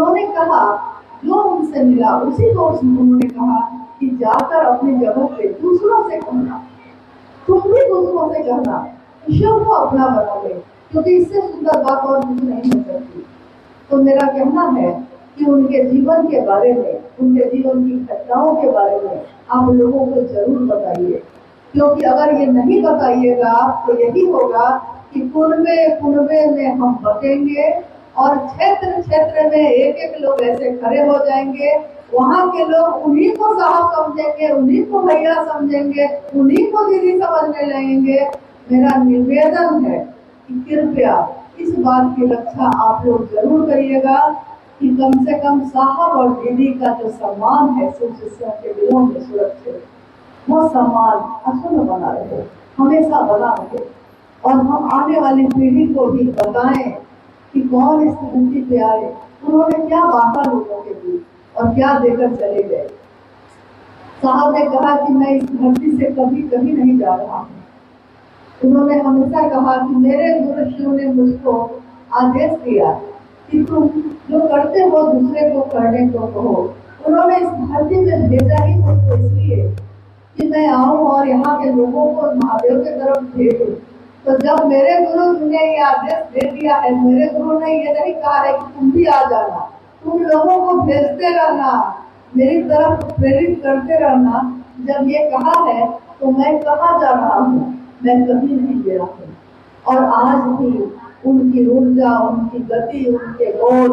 उन्होंने कहा, जो उनसे मिला उसी को उन्होंने कहा कि जाकर अपनी जगह पे दूसरों से कहना, तुम भी दूसरों से कहना, ईश्वर को अपना बना ले, क्योंकि इससे सुंदर बात और कुछ नहीं हो सकती। तो मेरा कहना है कि उनके जीवन के बारे में, उनके जीवन की घटनाओं के बारे में आप लोगों को जरूर बताइए, क्योंकि अगर ये नहीं बताइएगा तो यही होगा कि कुनबे कुनबे में हम बटेंगे और क्षेत्र क्षेत्र में एक एक लोग ऐसे खड़े हो जाएंगे। वहाँ के लोग उन्हीं को साहब समझेंगे, उन्हीं को भैया समझेंगे, उन्हीं को दीदी समझने लगेंगे। मेरा निवेदन है कि कृपया इस बात की रक्षा आप लोग जरूर करिएगा कि कम से कम साहब और दीदी का जो सम्मान है शिष्यों के दिलों में सुरक्षित, वो सम्मान अक्षुण्ण बना रहे, हमेशा बना रहे, और हम आने वाली पीढ़ी को भी बताएं कि कौन इस धरती पे आए, उन्होंने क्या बांटा लोगों के बीच और क्या देकर चले गए। साहब ने कहा कि मैं इस धरती से कभी कभी नहीं जा रहा हूँ। उन्होंने हमेशा कहा कि मेरे गुरुशियों ने मुझको आदेश दिया कि तुम जो करते हो दूसरे को करने को कहो। उन्होंने इस धरती में भेजा ही मुझको इसलिए कि मैं आऊं और यहाँ के लोगों को महादेव की तरफ भेजूं। तो जब मेरे गुरु ने ये आदेश दे दिया है, मेरे गुरु ने ये नहीं कहा है कि तुम भी आ जाना, तुम लोगों को भेजते रहना, मेरी तरफ प्रेरित करते रहना। जब ये कहा है तो मैं कहाँ जा रहा हूँ, मैं कभी नहीं गया हूँ। और आज भी उनकी ऊर्जा, उनकी गति, उनके बोल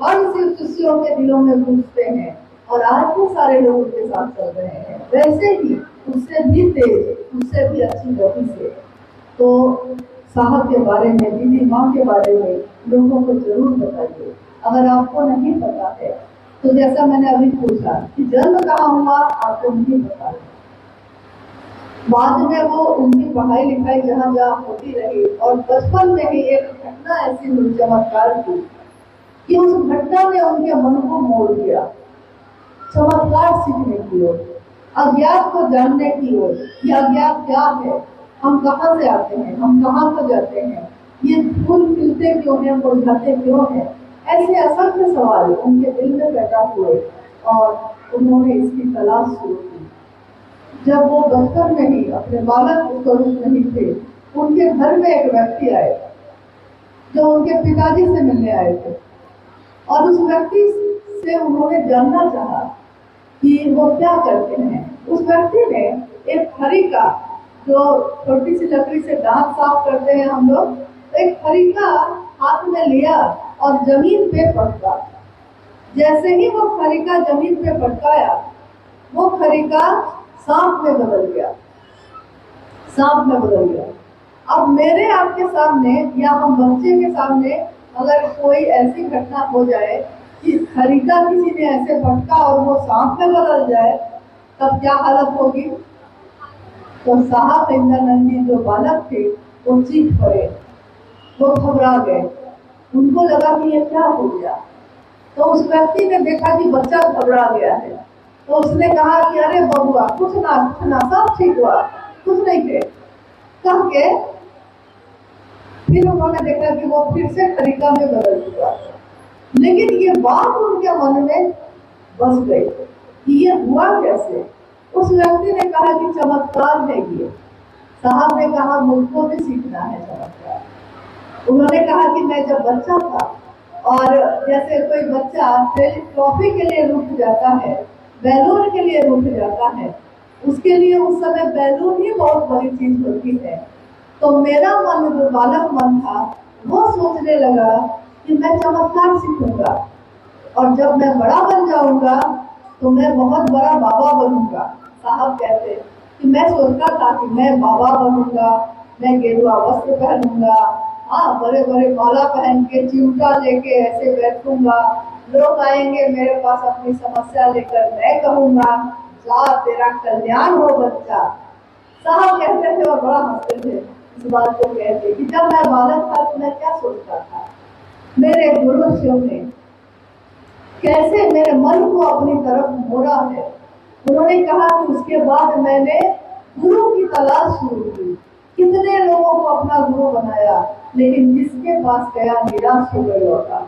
हर शिष्यों के दिलों में गूंजते हैं और आज भी सारे लोग उनके साथ चल रहे हैं, वैसे ही उससे भी तेज, उससे भी अच्छी गति से। तो साहब के बारे में, दीदी माँ के बारे में लोगों को जरूर बताइए। अगर आपको नहीं पता है तो जैसा मैंने अभी पूछा कि जन्म कहाँ हुआ, आपको नहीं पता है। बाद में वो उनकी पढ़ाई लिखाई जहाँ जहाँ होती रही और बचपन में ही एक घटना ऐसी हुई चमत्कार की कि उस घटना ने उनके मन को मोड़ दिया, चमत्कार सीखने की ओर, अज्ञात को जानने की ओर। ये अज्ञात क्या है, हम कहाँ से आते हैं, हम कहाँ को जाते हैं, ये फूल खिलते क्यों हैं, मुरझाते क्यों हैं, ऐसे असंख्य सवाल उनके दिल में पैदा हुए और उन्होंने इसकी तलाश शुरू की। जब वो बचपन में ही अपने बालक स्वरूप नहीं थे, उनके घर में एक व्यक्ति आए जो उनके पिताजी से मिलने आए थे और उस व्यक्ति से उन्होंने जानना चाहा कि वो क्या करते हैं। उस व्यक्ति ने एक खरीका, जो छोटी सी लकड़ी से दांत साफ करते हैं हम लोग, एक खरीका हाथ में लिया और जमीन पे पटका। जैसे ही वो खरीका जमीन पे पटकाया, वो खरीका सांप में बदल गया, सांप में बदल गया। अब मेरे आपके सामने या हम बच्चे के सामने अगर कोई ऐसी घटना हो जाए कि खरीका किसी ने ऐसे पटका और वो सांप में बदल जाए, तब क्या हालत होगी। तो साहब इंद्रानंदी जो बालक थे वो चीख पड़े, वो घबरा गए, उनको लगा कि ये क्या हो गया। तो उस व्यक्ति ने देखा कि बच्चा घबरा गया है, तो उसने कहा कि अरे बबुआ कुछ ना सब ठीक हुआ, कुछ नहीं थे। कह के फिर उन्होंने देखा कि वो फिर से खरीका में बदल चुका। लेकिन ये बात उनके मन में बस गई कि ये हुआ कैसे। उस व्यक्ति ने कहा कि चमत्कार है ये। साहब ने कहा मुझको भी सीखना है चमत्कार। उन्होंने कहा कि मैं जब बच्चा था और जैसे कोई बच्चा ट्रॉफी के लिए रुक जाता है, बैलून के लिए रुक जाता है, उसके लिए उस समय बैलून ही बहुत बड़ी चीज होती है। तो मेरा मन, जो बालक मन था, वो सोचने लगा कि मैं चमत्कार सीखूंगा और जब मैं बड़ा बन जाऊंगा तो मैं बहुत बड़ा बाबा बनूंगा। साहब कहते कि मैं सोचता था कि मैं बाबा बनूंगा, मैं गेरुआ वस्त्र पहनूंगा, हाँ बड़े बड़े माला पहन के चिमटा लेके ऐसे बैठूंगा, लोग आएंगे मेरे पास अपनी समस्या लेकर, मैं कहूंगा जा तेरा कल्याण हो बच्चा। साहब कहते थे और बड़ा हंसते थे इस बात को कहते कि जब मैं बालक था तो मैं क्या सोचता था। मेरे गुरु शिव ने कैसे मेरे मन को अपनी तरफ मोड़ा है। उन्होंने कहा कि उसके बाद मैंने गुरु की तलाश शुरू की, कितने लोगों को अपना गुरु बनाया, लेकिन जिसके पास गया निराश हो गया लौटा।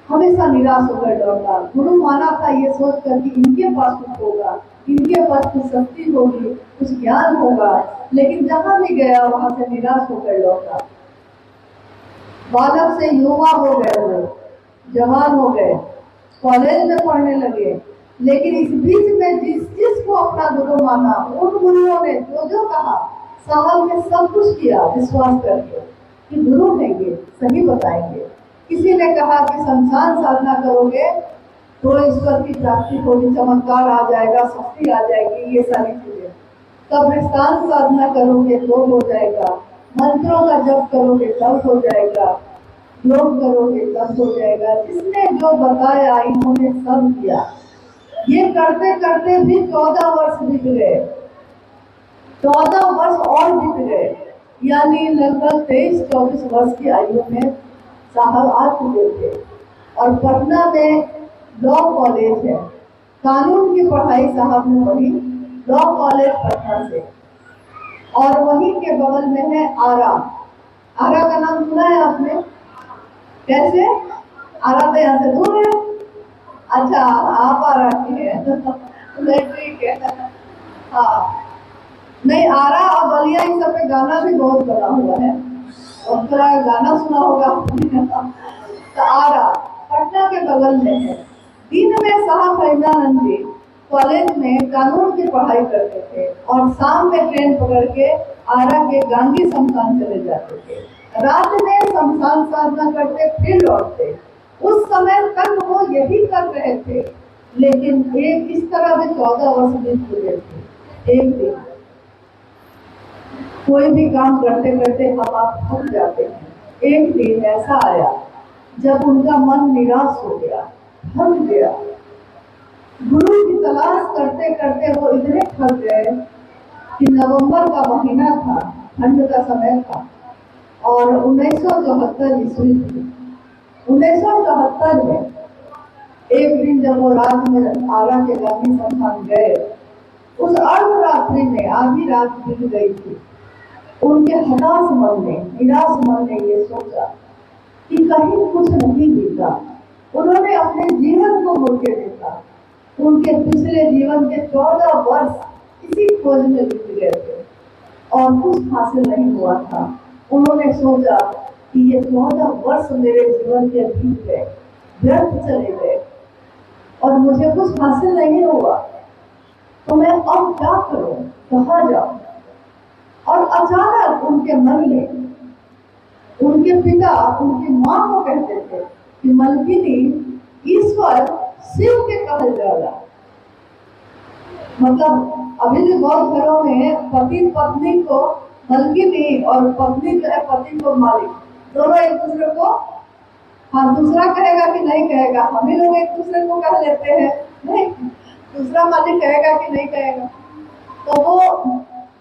हमेशा निराश होकर लौटा। गुरु माना था ये सोच कर कि इनके पास कुछ होगा, इनके पास कुछ शक्ति होगी, कुछ ज्ञान होगा, लेकिन जहां भी गया वहां से निराश होकर लौटा। बालक से युवा हो गए, वो जवान हो गए, कॉलेज में पढ़ने लगे, लेकिन इस बीच में जिस जिसको अपना गुरु माना, उन गुरुओं ने जो जो कहा साहब ने सब कुछ किया विश्वास करके कि गुरु हैं ये सही बताएंगे। किसी ने कहा कि संसान साधना करोगे तो ईश्वर की प्राप्ति होगी, चमत्कार आ जाएगा, शक्ति आ जाएगी, ये सारी चीजें। कब्रिस्तान साधना करोगे तो हो जाएगा, मंत्रों का जप करोगे तब हो जाएगा, योग करोगे तब हो जाएगा। जिसने जो बताया इन्होंने सब किया। ये करते करते भी 14 वर्ष बीत गए, 14 वर्ष और बीत गए, यानी लगभग 23-24 वर्ष की आयु में साहब आ चुके थे। और पटना में लॉ कॉलेज है, कानून की पढ़ाई साहब ने पढ़ी लॉ कॉलेज पटना से। और वहीं के बगल में है आरा। आरा का नाम सुना है आपने? कैसे? आरा तो यहाँ से दूर है। अच्छा, आप आरा की है ठीक है। हाँ, नहीं, आरा और बलिया इन सब पे गाना भी बहुत बना हुआ है, और थोड़ा गाना सुना होगा तो आरा पटना के बगल में है। दिन में साहब फैजानंद जी कॉलेज में कानून की पढ़ाई करते थे और शाम में ट्रेन पकड़ के आरा के गांधी शमशान चले जाते थे। रात में शमशान साधना करते फिर लौटते। उस समय तक वो यही कर रहे थे, लेकिन एक इस तरह भी 14 वर्ष बीत चुके थे। एक दिन कोई भी काम करते करते हम आप थक जाते हैं। एक दिन ऐसा आया जब उनका मन निराश हो गया, थक गया। गुरु की तलाश करते करते वो इतने थक गए कि नवंबर का महीना था, ठंड का समय था, और 1974 ईस्वी थी। 1974 में एक दिन जब वो रात में आरा के गांधी शमशान गए, उस अर्धरात्रि में आधी रात बीत गई थी। उनके हताश मन ने, निराश मन ने ये सोचा कि कहीं कुछ नहीं बीता। उन्होंने अपने जीवन को मुड़ के देखा। उनके पिछले जीवन के 14 वर्ष इसी खोज में बीत गए थे और कुछ हासिल नहीं हुआ था। उन्होंने सोचा कि ये 14 वर्ष मेरे जीवन के बीत गए, व्यर्थ चले गए और मुझे कुछ हासिल नहीं हुआ, तो मैं अब क्या करूं, कहाँ जाऊं? और अचानक उनके मन में उनके पिता उनकी माँ को कहते थे कि मलकिनी, ईश्वर शिव के कहल जाला। मतलब अभी भी बहुत घरों में पति पत्नी को मलकिनी और पत्नी जो है पति को मालिक, दोनों एक दूसरे को, हाँ, दूसरा कहेगा कि नहीं कहेगा, हम ही लोग एक दूसरे को कह लेते हैं, नहीं दूसरा मालिक कहेगा कि नहीं कहेगा, तो वो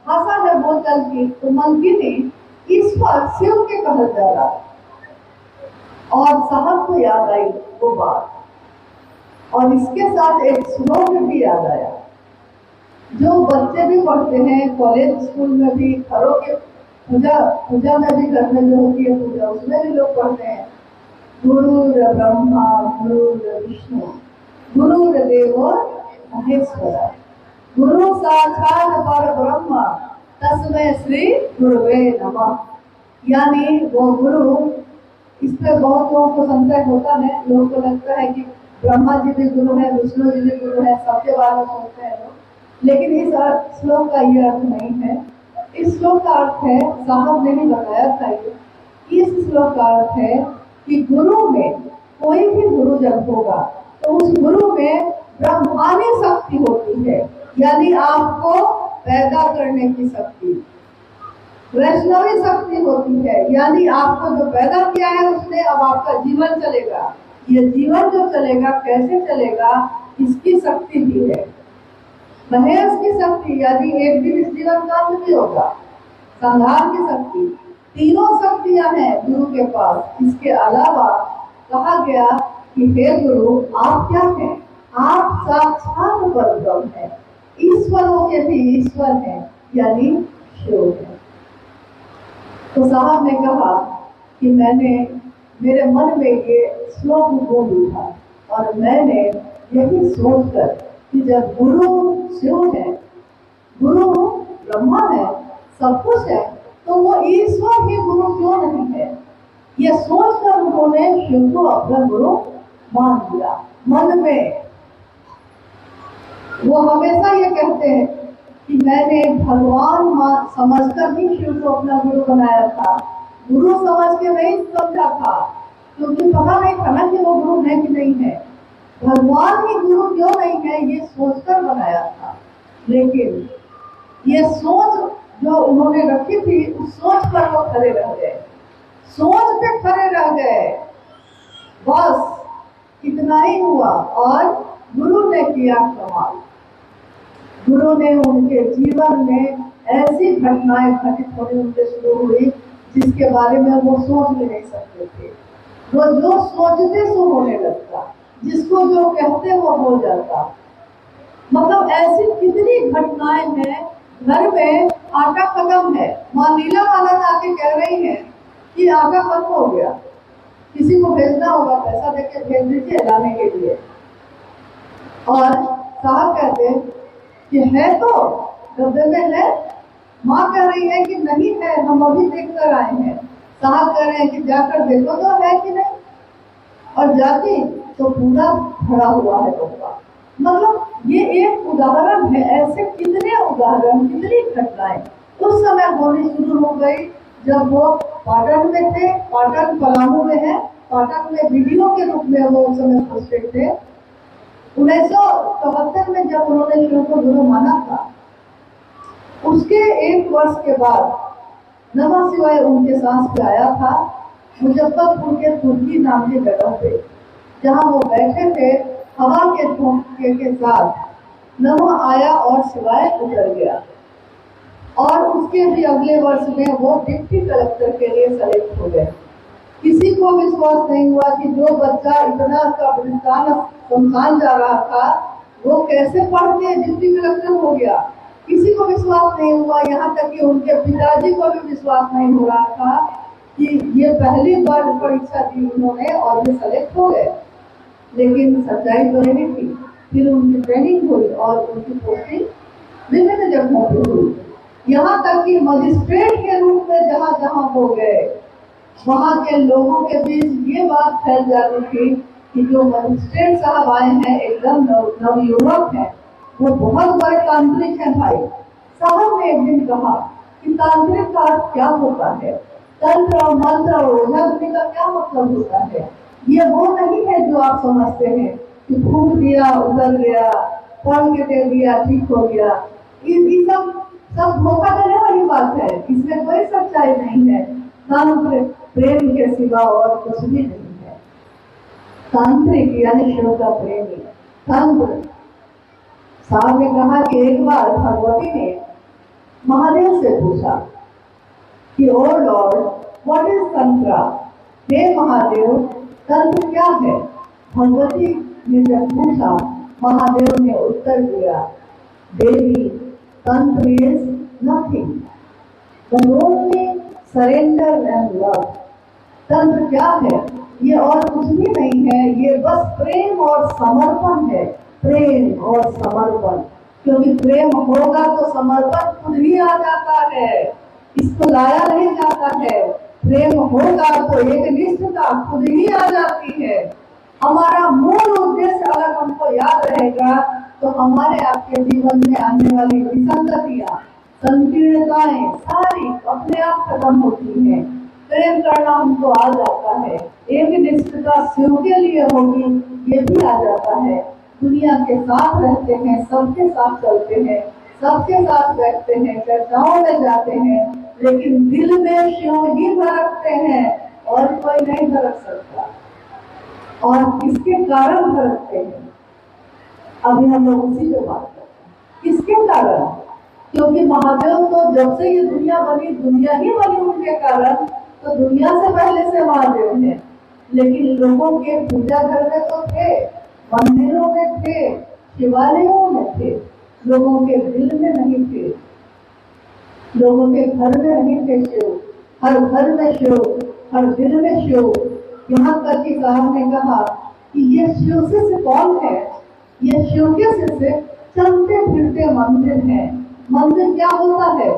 भाषा है बोलचाल की। तो मलकिनी ईश्वर शिव के कहल जाला। और साहब को याद आई वो बात, और इसके साथ एक श्लोक भी याद आया जो बच्चे भी पढ़ते हैं, कॉलेज स्कूल में भी, घरों के पूजा में भी, घर में जो होती है पूजा उसमें भी लोग पढ़ते हैं। गुरुर् ब्रह्मा गुरुर् विष्णु गुरुर्देवो महेश्वरा गुरु साक्षात परब्रह्म तस्मै श्री गुरुवे नमः। यानी वो गुरु, इस पे बहुत लोगों को संशय होता है, लोगों को लगता है कि ब्रह्मा जी भी गुरु है, विष्णु जी भी गुरु है, सबके बारे में सोचते हैं लोग, लेकिन इस श्लोक का ये अर्थ नहीं है। इस श्लोक का अर्थ है, साहब ने भी बताया था कि इस श्लोक का अर्थ है कि गुरु में, कोई भी गुरु जब होगा तो उस गुरु में ब्रह्मानी शक्ति होती है, यानी आपको पैदा करने की शक्ति, वैष्णवी शक्ति होती है, यानी आपको जो पैदा किया है उसने अब आपका जीवन चलेगा। ये जीवन जो चलेगा कैसे चलेगा, इसकी शक्ति भी है, महेश की शक्ति, यानी एक दिन इस जीवन का अंत भी होगा, संहार की शक्ति, तीनों शक्तियां हैं गुरु के पास। इसके अलावा कहा गया कि हे गुरु, आप क्या हैं? आप साक्षात परब्रह्म हैं, ईश्वरों के भी ईश्वर हैं, यानी शिव है। तो साहब ने कहा कि मेरे मन में ये श्लोक बोल उठा। और मैंने यही सोचकर कि जब गुरु शिव है, गुरु ब्रह्मा है, सब कुछ है, तो वो ईश्वर ही गुरु क्यों नहीं है? ये सोचकर उन्होंने शिव को अपना गुरु मान लिया मन में। वो हमेशा ये कहते हैं कि मैंने भगवान समझकर ही शिव को अपना गुरु बनाया था, गुरु समझ के नहीं समझा था, क्योंकि पता नहीं था ना कि वो गुरु है कि नहीं है। भगवान ही गुरु क्यों नहीं है ये सोचकर बनाया था। लेकिन ये सोच जो उन्होंने रखी थी, उस सोच पर वो खड़े रह गए, सोच पे खड़े रह गए, बस इतना ही हुआ। और गुरु ने किया कमाल। गुरु ने उनके जीवन में ऐसी घटनाएं घटित होने उनसे शुरू हुई जिसके बारे में वो सोच भी नहीं सकते थे। वो जो सोचते सो होने लगता, जिसको जो कहते वो हो जाता। मतलब ऐसी कितनी घटनाएं हैं। घर में आटा खत्म है, माँ नीला वाला आके कह रही है कि आटा खत्म हो गया, किसी को भेजना होगा, पैसा देके भेज दीजिए लाने के लिए। और साहब कहते कि है तो डब्बे में है। माँ कह रही है कि नहीं है, हम अभी देख कर आए हैं। साहब कह रहे हैं कि जाकर देखो तो है कि नहीं। और जाती तो पूरा भरा हुआ है डब्बा। मतलब ये एक उदाहरण है, ऐसे कितने उदाहरण, कितनी घटनाएं उस समय होनी शुरू हो गई जब वो पाटन में थे। पाटन पलामू में है। पाटन में वीडियो के रूप में वो उस समय उपस्थित थे। 1974 में जब उन्होंने शिव को गुरु माना था, उसके 1 वर्ष के बाद नमः शिवाय उनके सांस पे आया था। मुजफ्फरपुर के तुर्की नाम की जगह पे, जहाँ वो बैठे थे, हवा के झोंके के साथ नमः आया और शिवाय उतर गया। और उसके भी अगले वर्ष में वो डिप्टी कलेक्टर के लिए सेलेक्ट हो गए। किसी को विश्वास नहीं हुआ कि जो बच्चा इतना कब्रिस्तान शमशान जा रहा था, वो कैसे पढ़ के डिप्टी कलेक्टर हो गया। किसी को विश्वास नहीं हुआ, यहाँ तक कि उनके पिताजी को भी विश्वास नहीं हो रहा था कि ये पहली बार परीक्षा दी उन्होंने और ये सेलेक्ट हो गए। लेकिन सच्चाई तो नहीं थी। फिर उनकी ट्रेनिंग हुई और उनकी पोस्टिंग विभिन्न जगहों पर हुई। यहाँ तक कि मजिस्ट्रेट के रूप में जहाँ जहाँ हो गए, वहाँ के लोगों के बीच ये बात फैल जाती थी कि जो मजिस्ट्रेट साहब आए हैं एकदम नवयुवक हैं, वो बहुत बड़े तांत्रिक हैं भाई। साहब ने एक दिन कहा कि तांत्रिक का अर्थ क्या होता है, तंत्र और मंत्र और ओझा का क्या मतलब होता है। ये वो नहीं है जो आप समझते हैं कि फूंक दिया उतर गया, पढ़ के दे दिया ठीक हो गया। ये सब धोखा देने वाली बात है, इसमें कोई सच्चाई नहीं है। तंत्र प्रेम के सिवा और कुछ भी नहीं है। तांत्रिक यानी शिव का प्रेमी तंत्र। साहब ने कहा कि एक बार भगवती ने महादेव से पूछा कि ओ लॉर्ड, व्हाट इज तंत्र? हे महादेव, तंत्र क्या है? भगवती ने जब पूछा, महादेव ने उत्तर दिया, देवी, तंत्र is nothing but only surrender and love। तंत्र क्या है? ये और कुछ भी नहीं है, ये बस प्रेम और समर्पण है। प्रेम और समर्पण, क्योंकि प्रेम होगा तो समर्पण खुद ही आ जाता है, इसको लाया नहीं जाता है। प्रेम होगा तो एक निष्ठता खुद ही आ जाती है। हमारा मूल उद्देश्य अगर हमको याद रहेगा तो हमारे आपके जीवन में आने वाली विसंगतियां, संकीर्णताएं सारी अपने आप खत्म होती हैं। प्रेम करना हमको आ जाता है। एक निष्ठता शिव के लिए होगी, ये भी आ जाता है। दुनिया के साथ रहते हैं, सबके साथ चलते हैं, सबके साथ बैठते हैं, चर्चाओं में जाते हैं, लेकिन दिल में शिव ही धड़कते हैं और कोई नहीं धड़क सकता। और किसके कारण धड़कते हैं, अभी हम लोग उसी पे बात करते हैं। किसके कारण? क्योंकि महादेव तो जब से ये दुनिया बनी, दुनिया ही बनी उनके कारण, तो दुनिया से पहले से महादेव है। लेकिन लोगों के पूजा घर में तो थे, मंदिरों में थे, शिवालयों में थे, लोगों के दिल में नहीं थे, लोगों के घर में नहीं थे शिव। हर घर में शिव, हर दिल में शिव। यहाँ तक कि साहब ने कहा कि ये शिव शिष्य कौन है? ये शिव के शिष्य चलते फिरते मंदिर है। मंदिर क्या होता है?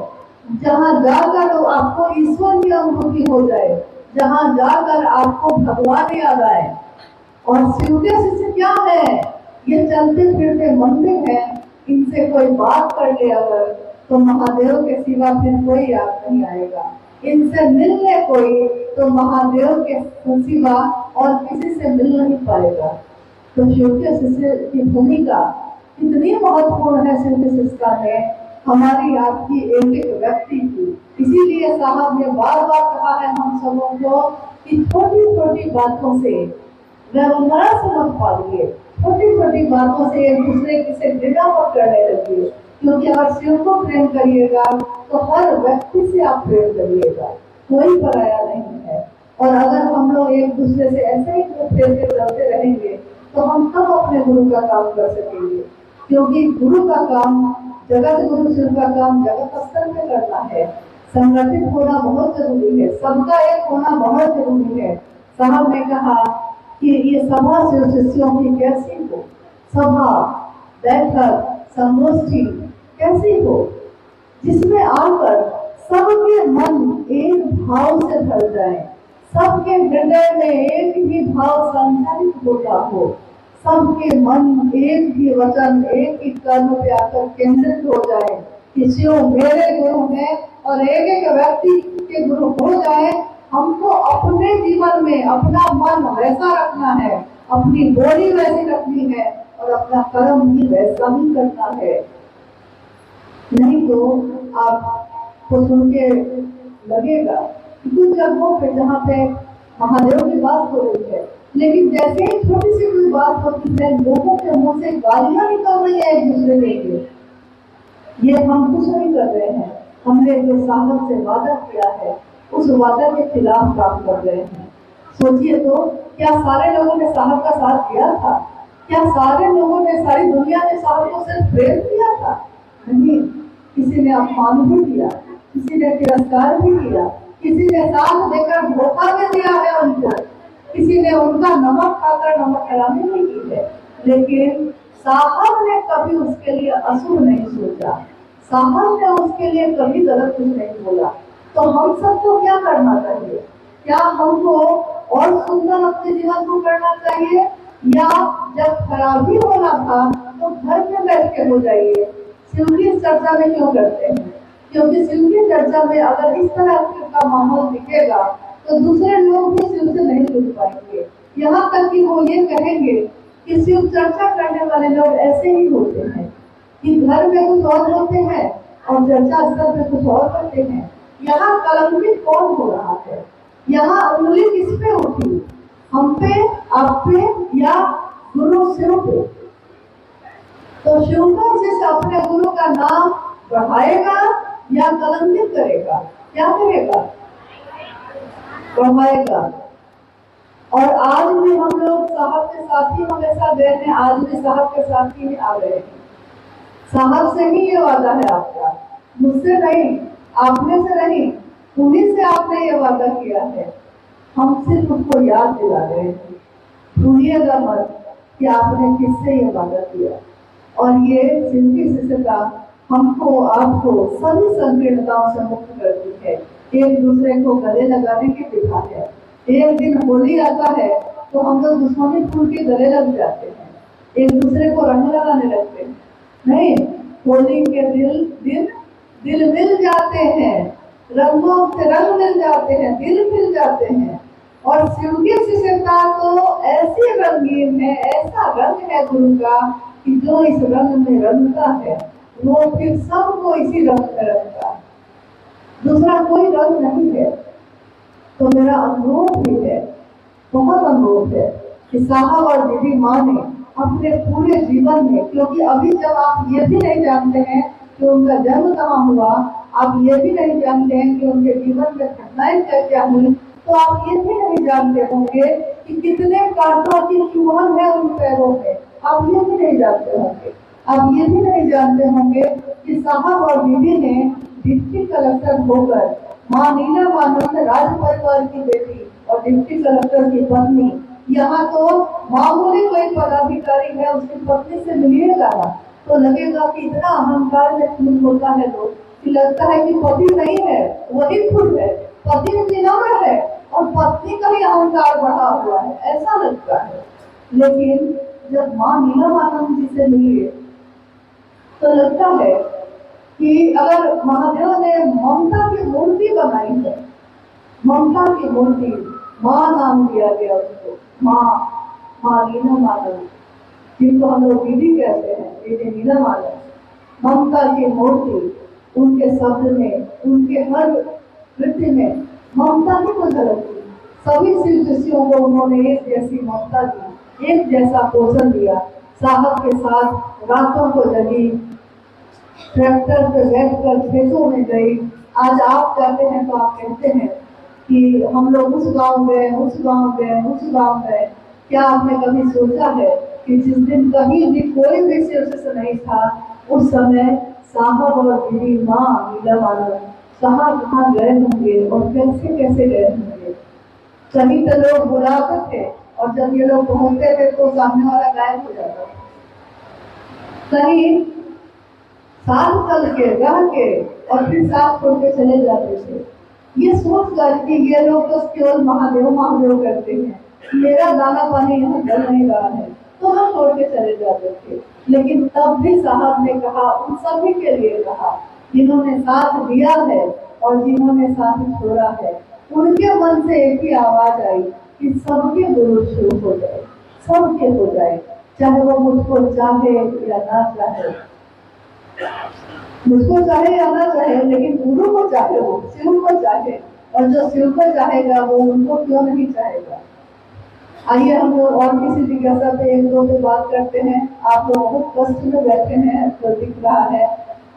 जहाँ जाकर आपको ईश्वर की अनुभूति हो जाए, जहाँ जाकर आपको भगवान याद आए। और शिव के शिष्य क्या है? ये चलते फिरते मंदिर है। इनसे कोई बात कर ले अगर, तो महादेव के सिवा फिर कोई याद नहीं आएगा। इनसे मिलने कोई तो महादेव के सिवा और किसी से मिल नहीं पाएगा। तो शिव के शिष्य की भूमिका कितनी महत्वपूर्ण है शिव के शिष्य में हमारी आपकी एक एक व्यक्ति की। इसीलिए साहब ने बार बार कहा है हम सबों को कि छोटी छोटी बातों से व्यवहार से मत पालिए, छोटी छोटी बातों से एक दूसरे से घृणा मत करने लगिए। क्योंकि अगर शिव को प्रेम करिएगा तो हर व्यक्ति से आप प्रेम करिएगा, कोई पराया नहीं है। और अगर हम लोग एक दूसरे से ऐसे ही प्रेम से चलते रहेंगे तो हम कब अपने गुरु का काम कर सकेंगे? क्योंकि गुरु का काम, जगत गुरु शिव का काम जगत स्तर में करना है। संगठित होना बहुत जरूरी है, सबका एक होना बहुत जरूरी है। साहब ने कहा कि ये सभा शिव शिष्यों की कैसी हो, सभा बैठक संगोष्ठी कैसी हो, जिसमें आकर सबके मन एक भाव से भर जाए, सबके हृदय में एक ही भाव संचालित होता हो, सबके मन एक ही वचन एक ही कर्म पे आकर केंद्रित हो जाए कि शिव मेरे गुरु हैं और एक एक व्यक्ति के गुरु हो जाए। हमको अपने जीवन में अपना मन वैसा रखना है, अपनी बोली वैसी रखनी है और अपना कर्म भी वैसा ही करना है। नहीं तो आपको सुन के लगेगा कि कुछ जगहों पे जहाँ पे महादेव की बात हो रही है, लेकिन जैसे ही छोटी सी कोई बात होती है लोगों के मुंह से गालियां निकल रही है एक दूसरे के लिए। ये हम कुछ नहीं कर रहे हैं, हमने जो साहब से वादा किया है उस वादा के खिलाफ काम कर रहे हैं। सोचिए तो, क्या सारे लोगों ने साहब का साथ दिया था? क्या सारे लोगों ने, सारी दुनिया ने साहब को सिर्फ प्रेम किया था? नहीं, किसी ने अपमान भी किया, किसी ने तिरस्कार भी किया, किसी ने साथ देकर धोखा भी दिया है उनको, किसी ने उनका नमक खाकर नमक हरामी भी की है। लेकिन साहब ने कभी उसके लिए अशुभ नहीं सोचा, साहब ने उसके लिए कभी गलत कुछ नहीं बोला। तो हम सबको क्या करना चाहिए? क्या हमको और सुंदर अपने जीवन को करना चाहिए, या जब खराबी होना था तो घर में बैठ के हो जाइए? शिव की चर्चा में क्यों करते हैं? क्योंकि शिव की चर्चा में अगर इस तरह का माहौल दिखेगा तो दूसरे लोग भी शिव से नहीं जुड़ पाएंगे। यहाँ तक कि वो ये कहेंगे कि शिव चर्चा करने वाले लोग ऐसे ही होते हैं कि घर में कुछ और होते हैं और चर्चा स्तर पे कुछ और करते हैं। यहाँ कलंकित कौन हो रहा है? यहाँ उंगली किस पे उठी, हम पे, आप पे या गुरु शिव पे? तो शिव का शिष्य अपने गुरु का नाम बढ़ाएगा या कलंकित करेगा? क्या करेगा? बढ़ाएगा। और आज भी हम लोग साहब के साथ ही हमेशा गए हैं, आज भी साहब के साथ ही आ रहे हैं। साहब से ही ये वादा है आपका, मुझसे नहीं, आपने से नहीं, उन्हीं से आपने ये वादा किया है। हम सिर्फ उसको याद दिला रहे हैं। भूलिएगा मत कि आपने किससे ये वादा किया। और ये सिंधी शिष्यता हमको आपको सभी संकीर्णताओं से मुक्त करती है, एक दूसरे को गले लगाने की दिखा है। एक दिन होली आता है तो हम लोग दुश्मनी फूल के गले लग जाते हैं, एक दूसरे को रंग लगाने लगते हैं। नहीं, होली के दिल मिल जाते हैं, रंगों से रंग मिल जाते हैं, दिल मिल जाते हैं। और शिव की शिष्यता तो ऐसी रंगीन है, ऐसा रंग है गुरु का कि जो इस रंग में रंगता है वो फिर सबको इसी रंग में रंगता है, दूसरा कोई रंग नहीं है। तो मेरा अनुरोध भी है, बहुत अनुरोध है कि साहब और दीदी माँ ने अपने पूरे जीवन में, क्योंकि अभी जब आप ये भी नहीं जानते हैं कि उनका जन्म कहाँ हुआ, आप ये भी नहीं जानते हैं कि उनके जीवन में घटनाएं क्या हुई, तो आप ये भी नहीं जानते होंगे कि कितने कांटों की चुभन है उन पैरों में। आप ये भी नहीं जानते होंगे, आप ये भी नहीं जानते होंगे कि साहब और दीदी ने डिस्ट्रिक्ट कलेक्टर होकर माँ नीलामानंद राज परिवार की बेटी और डिप्टी कलेक्टर की पत्नी, यहाँ तो मामूली कोई पदाधिकारी है उसकी पत्नी से मिलिएगा ना तो लगेगा कि इतना अहंकार में खून होता है लोग कि लगता है कि पति नहीं है वही खुद है, पति विनम्र है और पत्नी का ही अहंकार बढ़ा हुआ है, ऐसा लगता है। लेकिन जब माँ नीलमानंद जी से मिलिए तो लगता है कि अगर महादेव ने ममता की मूर्ति बनाई है, ममता की मूर्ति, माँ नाम दिया गया उसको, माँ नीलमानंद, जिनको हम लोग दीदी कहते हैं, दीदी नीलमानंद, ममता की मूर्ति, उनके शब्द में, उनके हर कृत्य में ममता की को झलक थी। सभी शिव शिष्यों को उन्होंने एक जैसी ममता दी, एक जैसा पोषण दिया। साहब के साथ रातों को जगी, ट्रैक्टर पे बैठकर खेतों में गई। आज आप जाते हैं तो आप कहते हैं कि हम लोग उस गांव गए, उस गांव गए, उस गांव गए। क्या आपने कभी सोचा है कि जिस दिन कहीं भी कोई भी शीर्ष नहीं था, उस समय साहब और दीदी माँ नीलमानंद कहाँ गए होंगे और कैसे कैसे गए होंगे। कहीं तो लोग बुलाते थे और जब ये लोग पहुंचते थे तो सामने वाला गायब हो जाता था। कहीं साथ चल के रह के और फिर साथ छोड़ के चले जाते थे। ये सोच कर कि ये लोग तो केवल महादेव महादेव करते हैं, मेरा दाना पानी यहाँ डल नहीं रहा है, तो हम छोड़ के चले जाते थे। लेकिन तब भी साहब ने कहा, उन सभी के लिए कहा जिन्होंने साथ दिया है और जिन्होंने साथ छोड़ा है, उनके मन से एक ही आवाज आई कि सबके गुरु शुरू हो जाए, सबके हो जाए, चाहे वो मुझको चाहे या ना चाहे, मुझको चाहे या ना चाहे, लेकिन गुरु को चाहे, वो शिव को चाहे, और जो शिव को चाहेगा वो उनको क्यों नहीं चाहेगा। आइए हम लोग और किसी जिज्ञासा पे एक दो पे बात करते हैं। आप लोग बहुत कष्ट में बैठे हैं तो दिख रहा है,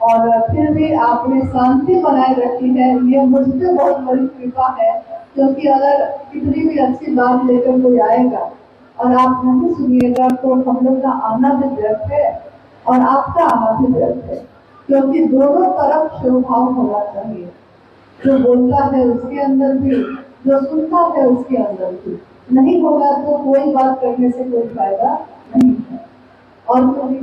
और फिर भी आपने शांति बनाए रखी है, ये मुझ पे बहुत बड़ी कृपा है। क्योंकि अगर कितनी भी अच्छी बात लेकर कोई आएगा और आप नहीं सुनिएगा तो हम लोग का आना भी व्यर्थ है और आपका आना भी व्यर्थ है। क्योंकि दोनों तरफ स्वभाव होना चाहिए, जो बोलता है उसके अंदर भी, जो सुनता है उसके अंदर भी। नहीं होगा तो कोई बात करने से कोई फायदा नहीं है। और कोई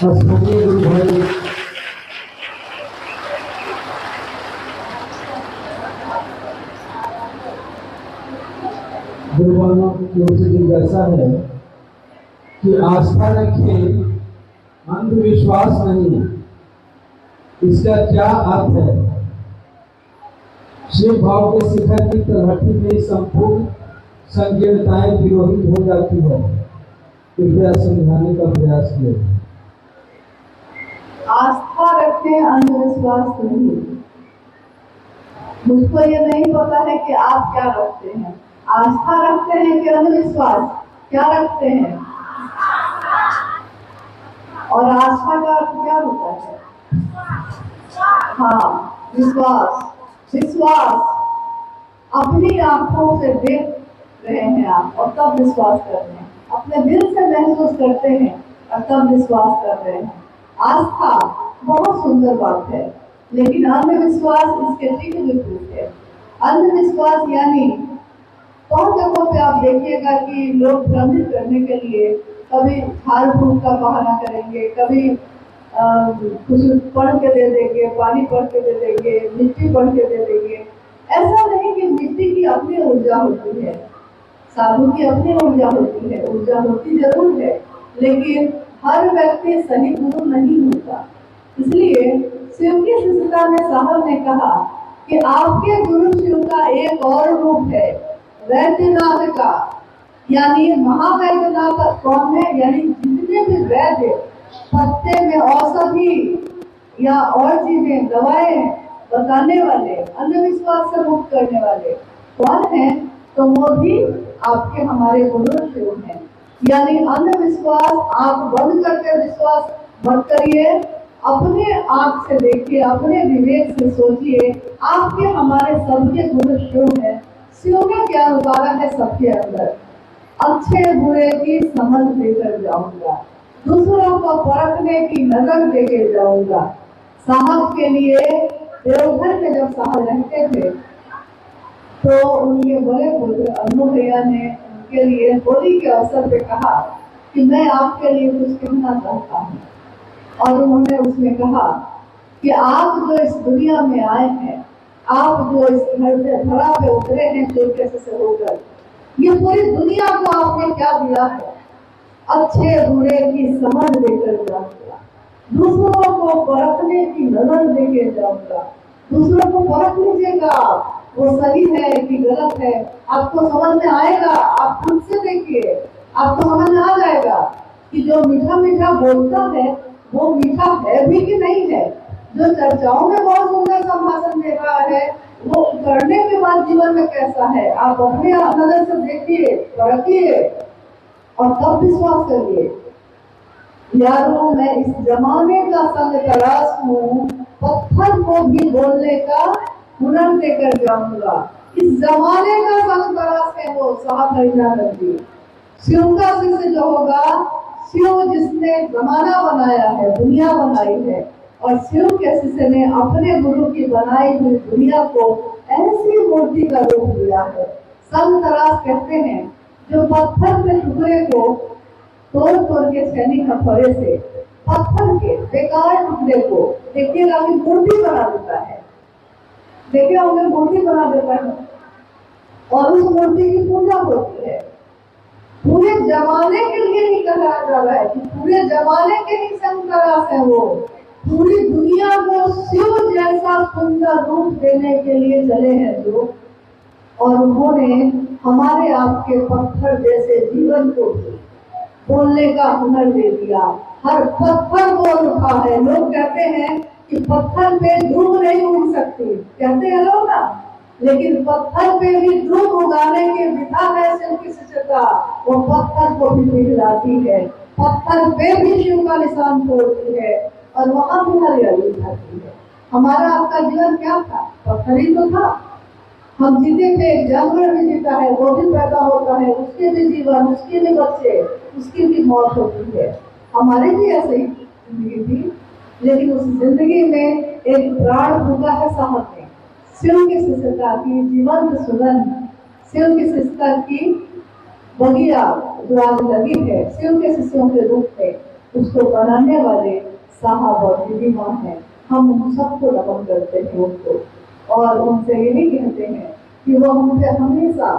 गुरु भाई गुरुवानों की ओर से जिज्ञासा है कि आस्था रखें, अंधविश्वास नहीं। इसका क्या अर्थ है? शिव भाव के शिखर की तलहटी में संपूर्ण संकीर्णताएं विरोहित हो जाती है। कृपया समझाने का प्रयास किया। आस्था रखते अंधविश्वास नहीं। मुझको ये नहीं पता है कि आप क्या रखते हैं, आस्था रखते हैं कि अंधविश्वास, क्या रखते हैं? और आस्था का अर्थ क्या होता है? हाँ, विश्वास। विश्वास अपनी आंखों से देख रहे हैं आप और तब विश्वास कर रहे हैं, अपने दिल से महसूस करते हैं और तब विश्वास कर रहे हैं। आस्था बहुत सुंदर बात है, लेकिन अंधविश्वास इसके ठीक विपरीत है। अंधविश्वास यानी बहुत जगहों पे आप देखिएगा कि लोग भ्रमित करने के लिए कभी झाड़ फूक का बहाना करेंगे, कभी कुछ पढ़ के दे देंगे, पानी पढ़ के दे देंगे, मिट्टी पढ़ के दे देंगे। ऐसा नहीं कि मिट्टी की अपनी ऊर्जा होती है, साधु की अपनी ऊर्जा होती है, ऊर्जा होती जरूर है, लेकिन हर व्यक्ति सही गुरु नहीं होता। इसलिए शिव की शिष्यता में साहब ने कहा कि आपके गुरु शिव का एक और रूप है, वैद्यनाथ का, यानी महावैद्यनाथ कौन है? यानी जितने भी वैद्य पत्ते में औषधि या और चीजें दवाएं बताने वाले, अंधविश्वास से मुक्त करने वाले कौन है? तो वो भी आपके हमारे गुरु शिव हैं। यानी अंधविश्वास आप बंद करके विश्वास मत करिए, अपने आँख से देखिए, अपने विवेक से सोचिए, आपके हमारे सबके गुरु शिव है। शिव ने क्या उतारा है सबके अंदर? अच्छे बुरे की समझ देकर जाऊंगा, दूसरों को परखने की नजर देकर जाऊंगा, साहब के लिए देवघर में जब साहब रहते थे तो उनके बड़े पुत्र अनु भैया ने उनके लिए होली के अवसर पे कहा कि मैं आपके लिए कुछ कहना चाहता हूँ। और उन्होंने उसमें कहा कि आप जो इस दुनिया में आए हैं, आप जो इस धरा पे उतरे हैं देवके से होकर, ये पूरी दुनिया को आपने क्या दिया है? अच्छे बुरे की समझ देकर जाऊंगा, दूसरों को परखने की नजर देके जाऊंगा। दूसरों को परख लीजिएगा, वो सही है कि गलत है, आपको समझ में आएगा। आप खुद से देखिए, आपको समझ में आ जाएगा कि जो मीठा मीठा बोलता है वो मीठा है भी कि नहीं है। जो चर्चाओं में बहुत सुंदर संभाषण दे रहा है वो करने के बाद जीवन में कैसा है, आप अपने नजर से देखिए, परखिए और तब विश्वास करिए। यारों, मैं इस जमाने का संग तराश हूँ, पत्थर को भी बोलने का हुनर देकर जाऊंगा। इस जमाने का संग तराश है वो साहब हरिनानंद जी। शिव का शिष्य जो होगा, शिव जिसने जमाना बनाया है, दुनिया बनाई है, और शिव के शिष्य ने अपने गुरु की बनाई हुई दुनिया को ऐसी मूर्ति का रूप दिया है। संग तराश कहते हैं जो पत्थर के टुकड़े को तोड़ तोड़ के सैनिक हथौड़े से पत्थर के बेकार टुकड़े को देखिएगा कि मूर्ति बना देता है। देखिए उन्हें मूर्ति बना देता है और उस मूर्ति की पूजा होती है। पूरे जमाने के लिए नहीं कहा जा रहा है कि पूरे जमाने के ही संग तराश है वो, पूरी दुनिया को शिव जैसा सुंदर रूप देने के लिए चले हैं जो, और उन्होंने हमारे आपके पत्थर जैसे जीवन को भी बोलने का हुनर दे दिया। हर पत्थर बोल उठा है। लोग कहते हैं कि पत्थर पे ध्रुव नहीं उड़ सकती, कहते हैं लोग ना, लेकिन पत्थर पे भी ध्रुव उड़ाने की विधा है शिव की शिष्यता। वो पत्थर को भी पिघलाती है, पत्थर पे भी शिव का निशान छोड़ती है और वहां भी हरियाली उठाती है। हमारा आपका जीवन क्या था? पत्थर ही तो था। हम जीते थे, जानवर भी जीता है, वो भी पैदा होता है, उसके भी जीवन, उसके भी बच्चे, उसकी भी मौत होती है। हमारे भी ऐसे ही जिंदगी थी, लेकिन उस जिंदगी में एक प्राण फूका है साहब ने। शिव की शिष्यता की जीवंत सुगंध, शिव की शिष्यता की बगिया जो आज लगी है शिव के शिष्यों के रूप में, उसको बनाने वाले साहब और दीदी माँ है। हम उन सबको नमन करते हैं उनको, और उनसे यही कहते हैं कि वो मुझे हमेशा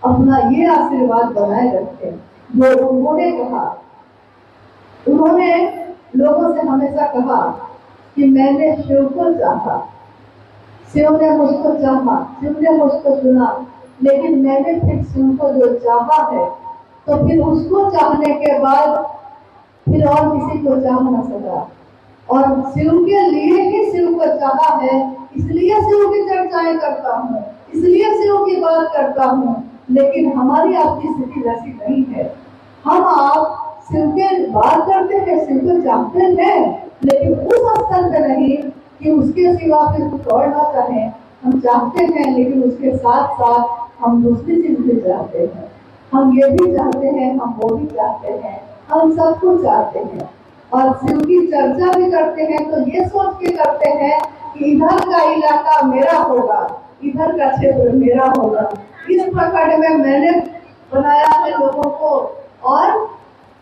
अपना ये आशीर्वाद बनाए रखें जो उन्होंने कहा। उन्होंने लोगों से हमेशा कहा कि मैंने शिव को चाहा, शिव ने मुझको चाहा, शिव ने मुझको चुना, लेकिन मैंने फिर शिव को जो चाहा है तो फिर उसको चाहने के बाद फिर और किसी को चाह न सका, और शिव के लिए ही शिव को चाहा है, इसलिए शिव की चर्चाएं करता हूँ, इसलिए शिव की बात करता हूँ। लेकिन हमारी आपकी स्थिति वैसी नहीं है। हम आप शिव के बात करते हैं, शिव को चाहते हैं, लेकिन उस स्तर पे नहीं कि उसके सिवा फिर कुछ और ना चाहें। हम चाहते हैं, लेकिन उसके साथ साथ हम दूसरी चीज भी चाहते हैं। हम ये भी चाहते हैं, हम वो भी चाहते हैं, हम सब कुछ चाहते हैं। और शिव की चर्चा भी करते हैं तो ये सोच के करते हैं कि इधर का इलाका मेरा होगा, इधर का क्षेत्र मेरा होगा, इस प्रखंड में मैंने बनाया है लोगों को, और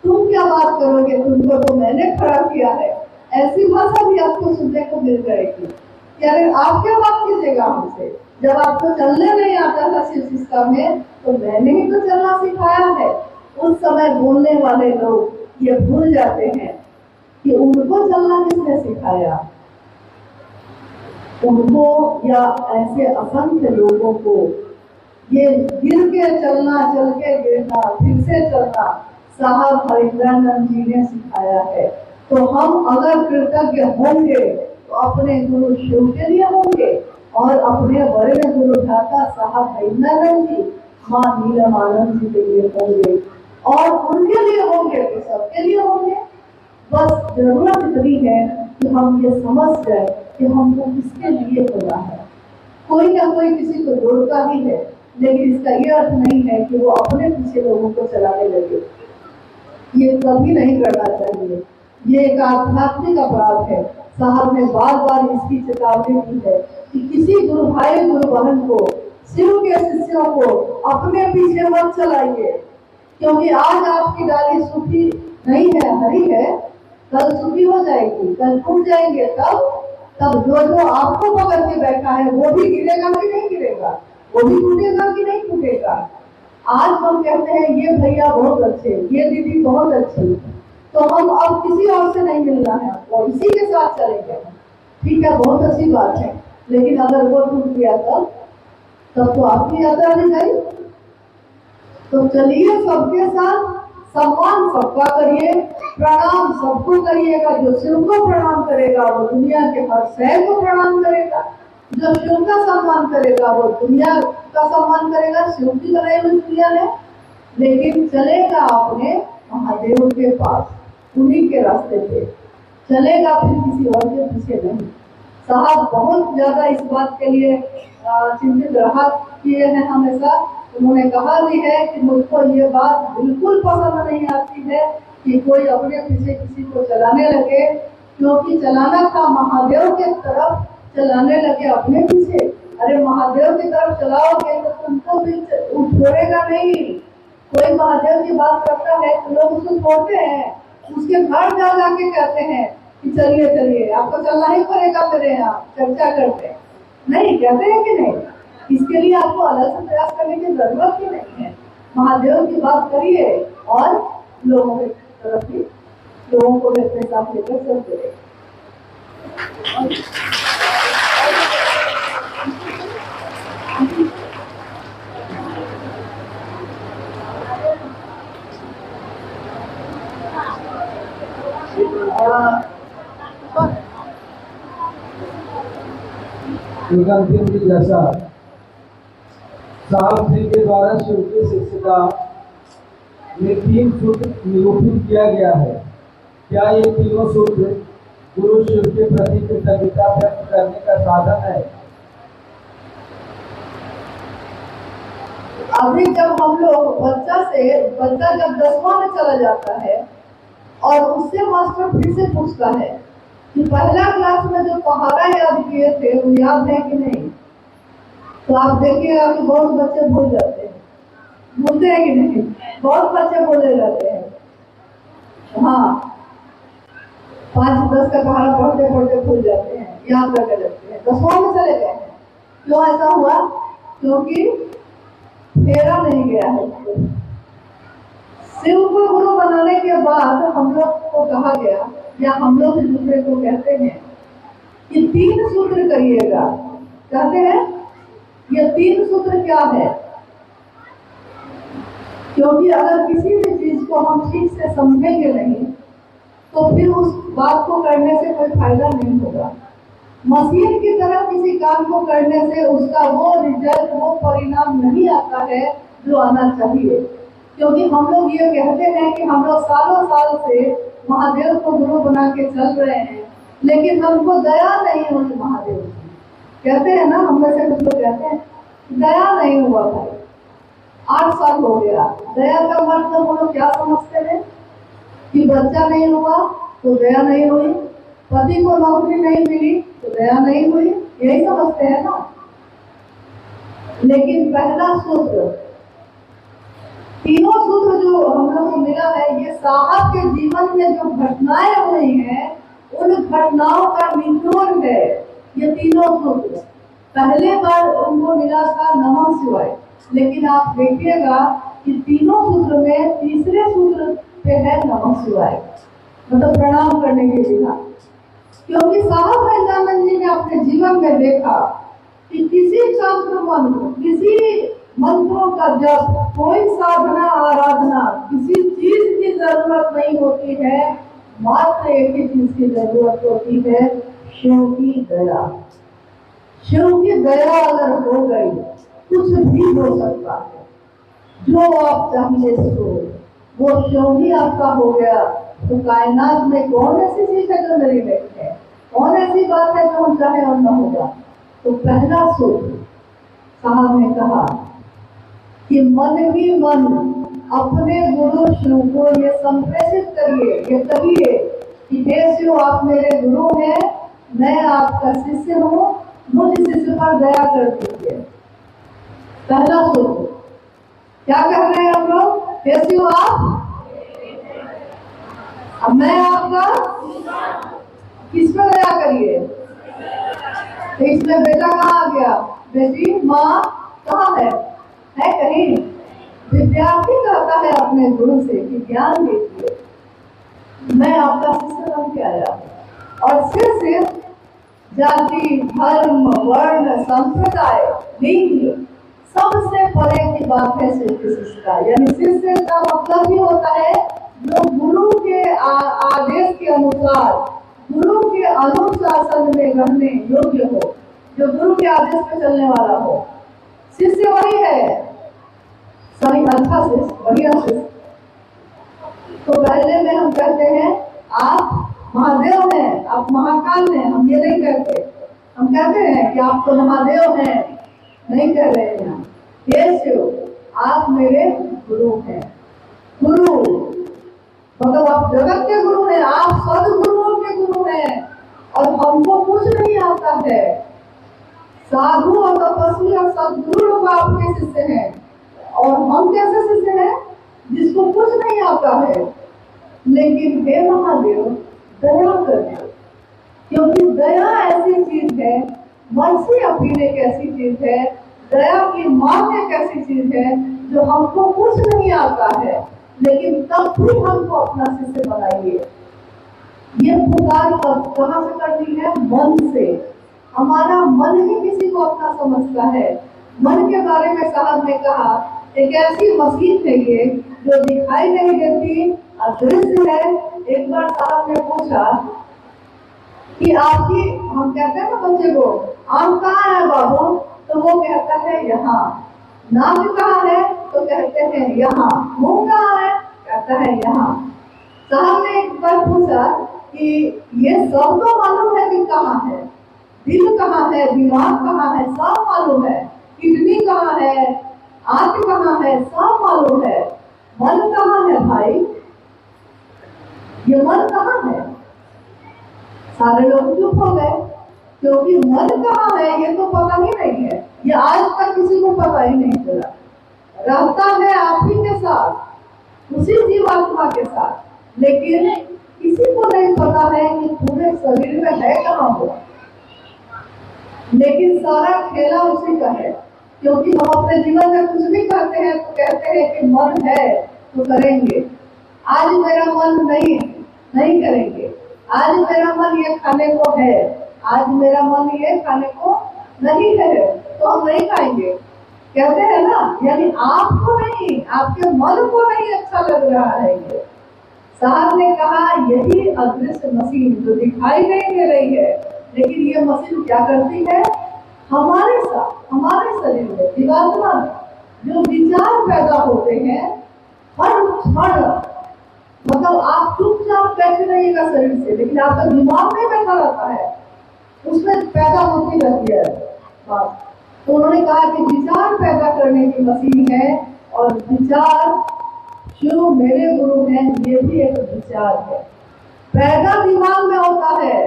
तुम क्या बात करोगे, तुमको तो मैंने खड़ा किया है। ऐसी भाषा भी आपको सुनने को मिल जाएगी कि अरे आप क्या बात कीजिएगा हमसे, जब आपको चलने नहीं आता था शिव शिष्टा में तो मैंने ही तो चलना सिखाया है। उस समय बोलने वाले लोग ये भूल जाते हैं कि उनको चलना किसने सिखाया। उनको या ऐसे असंख्य लोगों को ये गिर के चलना, चल के गिरना, फिर से चलना साहब हरिंद्रानंद जी ने सिखाया है। तो हम अगर कृतज्ञ होंगे तो अपने गुरु शिव के लिए होंगे, और अपने बड़े गुरु भ्राता साहब हरिंद्रानंद जी, माँ नीलमानंद जी के लिए होंगे, और उनके लिए होंगे तो सबके लिए होंगे। बस जरूरत इतनी है कि हम ये समझ जाए कि हमको किसके लिए होना है। कोई ना कोई किसी को जोड़ता ही है, लेकिन इसका ये अर्थ नहीं है कि वो अपने पीछे लोगों को चलाने लगे। ये कभी नहीं करना चाहिए। ये एक आध्यात्मिक अपराध है साहब ने बार बार इसकी चेतावनी दी है कि किसी गुरु भाई गुरु बहन को, शिव के शिष्यों को अपने पीछे मत चलाइए, क्योंकि आज आपकी डाली सूखी नहीं है, हरी है, कल सूखी हो जाएगी, कल टूट जाएंगे, तब जो आपको पकड़ के बैठा है वो भी गिरेगा कि नहीं गिरेगा, वो भी टूटेगा कि नहीं टूटेगा। आज हम कहते हैं ये भैया बहुत अच्छे, ये दीदी बहुत अच्छी, तो हम अब किसी और से नहीं मिलना है और इसी के साथ चलेंगे। ठीक है, बहुत अच्छी बात है, लेकिन अगर वो टूट गया तब तो आपकी यात्रा नहीं गई। तो चलिए सबके साथ, सम्मान सबका करिए, प्रणाम सबको करिएगा। जो शिव को प्रणाम करेगा वो दुनिया के हर शहर को प्रणाम करेगा, जो शिव का सम्मान करेगा वो दुनिया का सम्मान करेगा, शिव की बनाई हुई दुनिया में। लेकिन चलेगा अपने महादेव के पास, उन्हीं के रास्ते पे चलेगा, फिर किसी और के पीछे नहीं। साहब बहुत ज्यादा इस बात के लिए चिंतित रहा किए हैं हमेशा। उन्होंने कहा भी है कि मुझको ये बात बिल्कुल पसंद नहीं आती है कि कोई अपने पीछे किसी को चलाने लगे, क्योंकि चलाना था महादेव के तरफ, चलाने लगे अपने पीछे। अरे महादेव की तरफ चलाओगे तो तुमको भी छोड़ेगा नहीं। कोई महादेव की बात करता है तो लोग उसको छोड़ते हैं, उसके घर जा जाके कहते हैं कि चलिए चलिए आपको चलना ही पड़ेगा मेरे यहाँ, चर्चा करते नहीं, कहते हैं कि नहीं। इसके लिए आपको अलग से प्रयास करने की जरूरत ही नहीं है। महादेव की बात करिए और लोगों की तरफ ही, लोगों को भी अपने साथ लेकर चलते रहे। निगम सिंह जी जैसा साहब सिंह के द्वारा शिव की शिष्यता में 3 सूत्र निरूपित किया गया है। क्या ये तीनों सूत्र गुरु शिव के प्रति कृतज्ञता व्यक्त करने का साधन है? अभी जब हम लोग बच्चा जब 10वां में चला जाता है और उससे मास्टर फिर से पूछता है कि पहला क्लास में जो पहाड़ा याद किए थे वो याद है कि नहीं, तो आप देखिएगा कि बहुत बच्चे भूल जाते हैं, भूलते हैं कि नहीं, बहुत बच्चे भूले जाते हैं। हाँ, 5-10 का पहाड़ा पढ़ते पढ़ते भूल जाते हैं, याद करके रखते हैं, 10वां में चले गए हैं। क्यों ऐसा हुआ? क्योंकि फेरा नहीं गया है। शिव को गुरु बनाने के बाद हम लोग को कहा गया, या हम लोग एक दूसरे को कहते हैं कि 3 सूत्र करिएगा। कहते हैं ये 3 सूत्र क्या है? क्योंकि अगर किसी भी चीज को हम ठीक से समझेंगे नहीं तो फिर उस बात को करने से कोई फायदा नहीं होगा। मशीन की तरह किसी काम को करने से उसका वो रिजल्ट, वो परिणाम नहीं आता है जो आना चाहिए। क्योंकि हम लोग ये कहते हैं कि हम लोग सालों साल से महादेव को गुरु बना के चल रहे हैं, लेकिन हमको दया नहीं हुई महादेव की। कहते हैं ना, हम में से कुछ लोग कहते हैं दया नहीं हुआ भाई, 8 साल हो गया। दया का मतलब हम लोग क्या समझते हैं कि बच्चा नहीं हुआ तो दया नहीं हुई, पति को नौकरी नहीं मिली तो दया नहीं हुई, यही समझते हैं ना। लेकिन पहला सूत्र, तीनों सूत्र जो हम लोग को मिला है, ये साहब के जीवन में जो घटनाएं हुई हैं उन घटनाओं का निचोड़ है ये तीनों सूत्र। पहले बार उनको मिला था नमः शिवाय, लेकिन आप देखिएगा कि तीनों सूत्र में तीसरे सूत्र पे है नमः शिवाय, मतलब प्रणाम करने के बिना। क्योंकि साहब वृंदावन जी ने अपने जीवन में देखा कि किसी तंत्र मंत्र, किसी मंत्रों का जप, कोई साधना आराधना, किसी चीज की जरूरत नहीं होती है, मात्र एक ही चीज की जरूरत होती है, शिव की दया। शिव की दया अगर हो गई कुछ भी हो सकता है, जो आप चाहिए सो वो शिव ही आपका हो गया। तो कायनात में कौन ऐसी चीज है जो मेरी नहीं है, कौन ऐसी बात है जो हम चाहे और न होगा। तो पहला सूत्र साहब ने कहा कि मन ही मन अपने गुरु शिव को ये संप्रेषित करिए, ये कहिए कि हे शिव आप मेरे गुरु हैं मैं आपका शिष्य हूँ, मुझ शिष्य पर दया कर दीजिए। पहला सूत्र क्या कह रहे हैं हम लोग? कैसी हो आप? अब मैं आपका किस पर दया करिए? तो इसमें बेटा कहाँ आ गया? बेटी माँ कहाँ है कहीं? विद्यार्थी कहता है अपने गुरु से कि ज्ञान दीजिए, मैं आपका शिष्य बन के आया। और शिष्य जाति, धर्म, वर्ण, संप्रदाय, लिंग सबसे परे की बात है शिष्य का। यानी शिष्य का मतलब ही होता है जो गुरु के आदेश के अनुसार, गुरु के अनुशासन में रहने योग्य हो, जो गुरु के आदेश पे चलने वाला हो। शिष्य वही है, सही अच्छा शिष्य, बढ़िया शिष्य। तो पहले में हम कहते हैं आप महादेव हैं, आप महाकाल हैं। हम ये नहीं कहते, हम कहते हैं कि आप तो महादेव हैं, नहीं कह रहे हैं। हे शिव, आप मेरे गुरु हैं। गुरु मतलब आप जगत के गुरु हैं, आप सदगुरुओं के गुरु हैं। और हमको कुछ नहीं आता है। साधु और तपस्वी और सदगुरु लोग आपके शिष्य हैं, और हम कैसे शिष्य हैं? जिसको कुछ नहीं आता है। लेकिन हे महादेव, दया कर दो, क्योंकि दया ऐसी चीज है, मर्सी अपील एक ऐसी चीज है, दया की मांग एक ऐसी चीज है जो हमको कुछ नहीं आता है, लेकिन तब भी हमको अपना शिष्य बनाइए। ये पुकार कहाँ से करनी है? मन से। हमारा मन ही किसी को अपना समझता है। मन के बारे में साहब ने कहा, एक ऐसी मशीन है ये जो दिखाई नहीं देती, अदृश्य है। एक बार साहब ने पूछा कि आपकी, हम कहते हैं ना बच्चे को, आम कहाँ है बाबू? तो वो कहता है यहाँ। नाक कहाँ है? तो कहते हैं यहाँ। मुंह कहाँ है? कहता है यहाँ। साहब ने एक बार पूछा कि ये सब तो मालूम है कि कहाँ है, दिल कहाँ है, दिमाग कहाँ है, सब मालूम है, किडनी कहाँ है, आंख कहाँ है, सब मालूम है, मन कहाँ है भाई? ये मन कहाँ है? सारे लोग चुप हो गए, क्योंकि मन कहाँ है ये तो पता ही नहीं है। ये आज तक किसी को पता ही नहीं चला। रहता है आप ही के साथ, उसी जीवात्मा के साथ, लेकिन किसी को नहीं पता है कि पूरे शरीर में है कहाँ वो। लेकिन सारा खेला उसी का है, क्योंकि हम अपने जीवन में कुछ भी करते हैं तो कहते हैं कि मन है तो करेंगे। आज मेरा मन नहीं करेंगे। आज मेरा मन ये खाने को है, आज मेरा मन ये खाने को नहीं है, तो हम नहीं खाएंगे, कहते हैं ना। यानी आपको नहीं, आपके मन को नहीं अच्छा लग रहा है ये। साहब ने कहा यही अदृश्य मशीन जो दिखाई नहीं दे रही है, लेकिन ये मशीन क्या करती है? हमारे साथ, हमारे शरीर में, जीवात्मा में जो विचार पैदा होते हैं हर क्षण, मतलब आप चुपचाप बैठे रहिएगा शरीर से, लेकिन आपका दिमाग में बैठा रहता है, उसमें पैदा होती रहती है बात। तो उन्होंने कहा कि विचार पैदा करने की मशीन है, और विचार जो मेरे गुरु हैं ये भी एक विचार है। पैदा दिमाग में होता है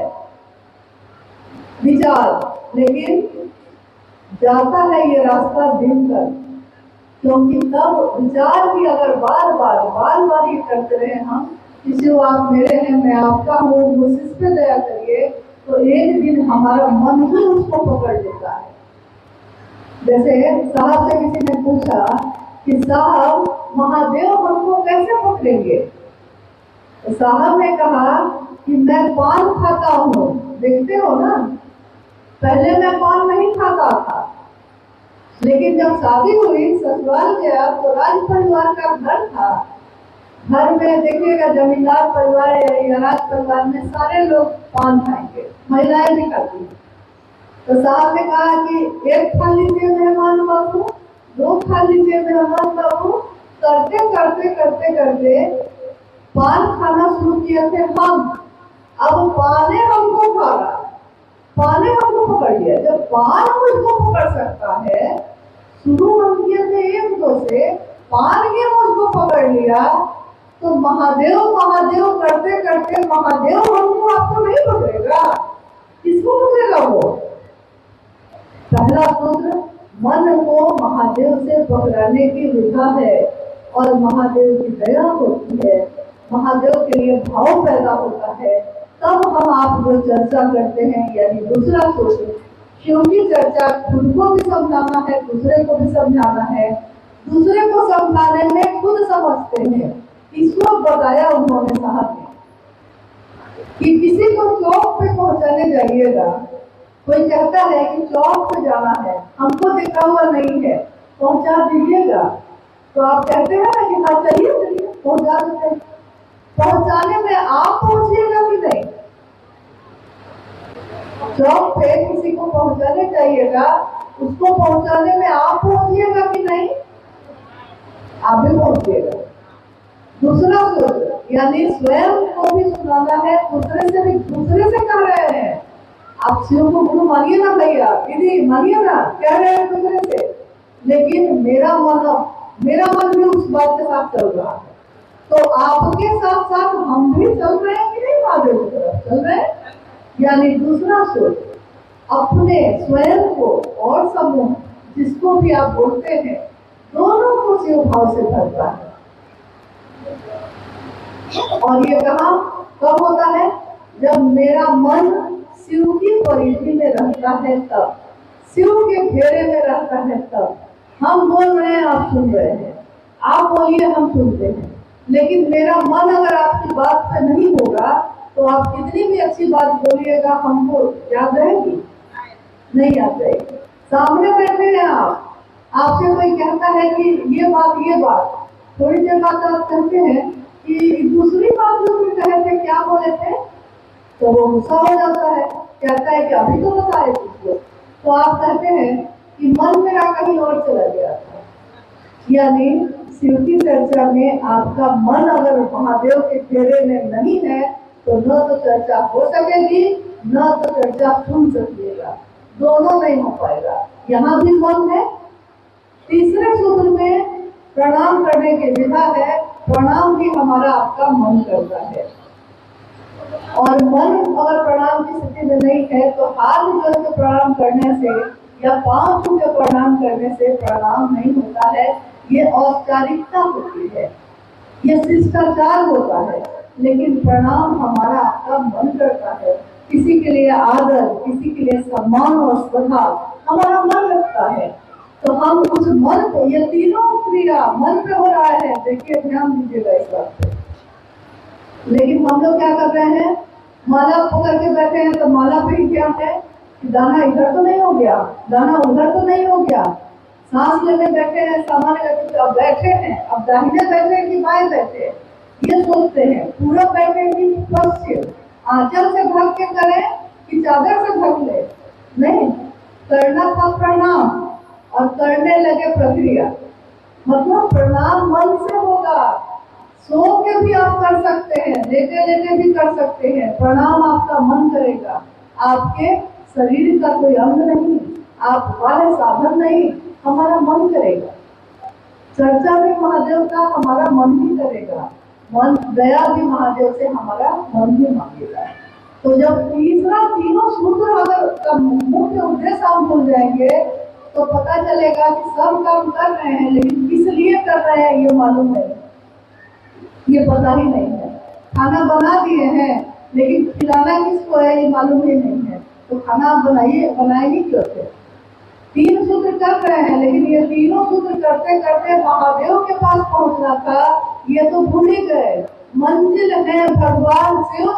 विचार, लेकिन जाता है ये रास्ता दिन तक, क्योंकि तब विचार भी अगर बार बार ये करते रहे हम, किसी आप मेरे हैं, मैं आपका हूँ, मुझ पे दया करिए, तो एक दिन हमारा मन ही उसको पकड़ लेता है। जैसे साहब से किसी ने पूछा कि साहब महादेव हमको कैसे पकड़ेंगे? तो साहब ने कहा कि मैं पान खाता हूँ, देखते हो ना, पहले मैं पान नहीं खाता था, लेकिन जब शादी हुई, ससुराल गया, तो राज परिवार का घर था। घर में देखिएगा जमींदार परिवार या राज परिवार में सारे लोग पान खाएंगे, महिलाएं भी खाती हैं। तो साहब ने कहा कि एक खा लीजिए मेहमान बाबू, दो खा लीजिए मेहमान बाबू। करते करते करते करते पान खाना शुरू किए थे हम। अब पाने हमको खा रहा, पाने हमको पकड़ लिया। जब पान मुझको पकड़ सकता है, शुरू हम किए थे एक दो से, पान ही मुझको पकड़ लिया, तो महादेव महादेव करते करते महादेव हमको आपको नहीं पकड़ेगा। किसको पकड़ेगा वो? पहला सूत्र मन को महादेव से पकड़ाने की विधा है और महादेव की दया होती है, महादेव के लिए भाव पैदा होता है, तब हम आप जो चर्चा करते हैं यानी दूसरा सूत्र। शिव की चर्चा खुद को भी समझाना है, दूसरे को भी समझाना है, दूसरे को समझाने में खुद समझते हैं। इसको बताया उन्होंने साहब ने कि किसी को चौक पे पहुंचाने जाइएगा, कोई कहता है कि चौक पे जाना है, हमको देखा हुआ नहीं है, पहुंचा दीजिएगा, तो आप कहते हैं ना कि हाँ चलिए चलिए पहुंचा देते हैं। पहुंचाने में आप पहुंचिएगा कि नहीं? चौक पे किसी को पहुंचाने जाइएगा, उसको पहुंचाने में आप पहुंचिएगा कि नहीं? आप भी पहुंचिएगा। दूसरा सूत्र यानी स्वयं को भी सुनाना है, दूसरे से भी, दूसरे से कह रहे हैं आप शिव को गुरु मानिए ना भैया, दीदी मानिए ना, कह रहे हैं दूसरे से, लेकिन मेरा मन भी उस बात के साथ चल रहा है, तो आपके साथ साथ हम भी चल रहे हैं कि नहीं? महादेव की तरफ चल रहे हैं। यानी दूसरा सूत्र अपने स्वयं को और समूह जिसको भी आप बोलते हैं, दोनों को शिव भाव से भरता है। और ये कहाँ कब होता है? जब मेरा मन शिव की परिधि में रहता है, तब शिव के घेरे में रहता है, तब हम बोल रहे हैं आप सुन रहे हैं, आप बोलिए हम सुनते हैं, लेकिन मेरा मन अगर आपकी बात पे नहीं होगा तो आप कितनी भी अच्छी बात बोलिएगा हमको याद रहेगी? नहीं याद रहेगी। सामने बैठे हैं आप, आपसे कोई कहता है कि ये बात, थोड़ी देर बाद आप कहते हैं कि दूसरी बात जो तुम कहे थे क्या बोले थे, तो वो गुस्सा हो जाता है, कहता है कि अभी तो बताए तुझको, तो आप कहते हैं कि मन मेरा कहीं और चला गया था। यानी शिव की चर्चा में आपका मन अगर महादेव के घेरे में नहीं है तो न तो चर्चा हो सकेगी, न तो चर्चा सुन सकिएगा, दोनों नहीं हो पाएगा। यहाँ भी मन है। तीसरे सूत्र में प्रणाम करने की विधा है, प्रणाम भी हमारा आपका मन करता है, और मन अगर प्रणाम की स्थिति में नहीं है तो हाथ जोड़ के प्रणाम करने से या पांव छू के प्रणाम करने से प्रणाम नहीं होता है। ये औपचारिकता होती है, ये शिष्टाचार होता है, लेकिन प्रणाम हमारा आपका मन करता है। किसी के लिए आदर, किसी के लिए सम्मान और श्रद्धा हमारा मन रखता है, तो हम उस मन को, ये तीनों क्रिया मन पे हो रहा है, देखिए ध्यान दीजिएगा इस बात पे। लेकिन हम लोग क्या कर रहे हैं? माला पकड़ के बैठे हैं, तो माला पे ही क्या है कि दाना इधर तो नहीं हो गया, दाना उधर तो नहीं हो गया। सांस लेने बैठे हैं, सामान्य अब बैठे हैं, अब दाहिने बैठे कि बाएं बैठे, ये सोचते हैं। पूरब बैठे कि पश्चिम, आंचल से ढक के करें कि चादर से ढक ले, नहीं, करना था प्रणाम और करने लगे प्रक्रिया। मतलब प्रणाम मन से होगा, सो के भी आप कर सकते हैं, लेटे लेटे भी कर सकते हैं, प्रणाम आपका मन करेगा, आपके शरीर का कोई अंग नहीं, आप वाले साधन नहीं, हमारा मन करेगा। चर्चा भी महादेव का हमारा मन भी करेगा, मन दया भी महादेव से हमारा मन भी मांगेगा। तो जब तीसरा तीनों सूत्र अगर मुख्य उद्देश्य हम भूल जाएंगे तो पता चलेगा कि सब काम कर रहे हैं, लेकिन किस लिए कर रहे हैं ये मालूम है, ये पता ही नहीं है। खाना बना दिए हैं, लेकिन खिलाना किसको है ये मालूम ही नहीं है, तो खाना आप बनाएगी क्यों थे? तीन सूत्र कर रहे हैं, लेकिन ये तीनों सूत्र करते करते महादेव के पास पहुंचना था, ये तो भूल ही गए। मंजिल है भगवान शिव